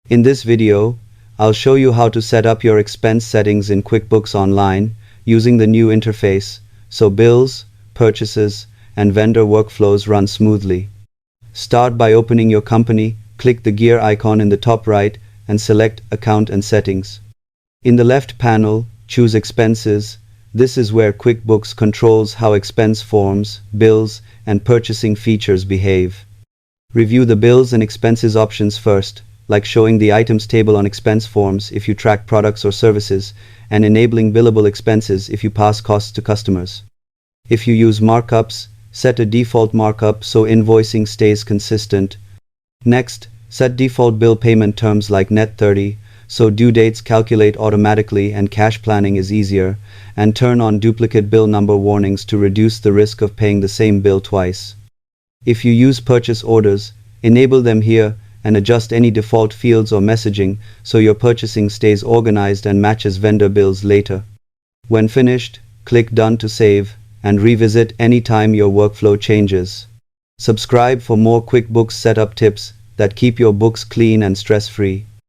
In this video, I'll show you how to set up your expense settings in QuickBooks Online using the new interface, so bills, purchases, and vendor workflows run smoothly. Start by opening your company, click the gear icon in the top right, and select Account and Settings. In the left panel, choose Expenses. This is where QuickBooks controls how expense forms, bills, and purchasing features behave. Review the bills and expenses options first, like showing the items table on expense forms if you track products or services, and enabling billable expenses if you pass costs to customers. If you use markups, set a default markup so invoicing stays consistent. Next, set default bill payment terms like net 30, so due dates calculate automatically and cash planning is easier, and turn on duplicate bill number warnings to reduce the risk of paying the same bill twice. If you use purchase orders, enable them here and adjust any default fields or messaging so your purchasing stays organized and matches vendor bills later. When finished, click Done to save and revisit anytime your workflow changes. Subscribe for more QuickBooks setup tips that keep your books clean and stress-free.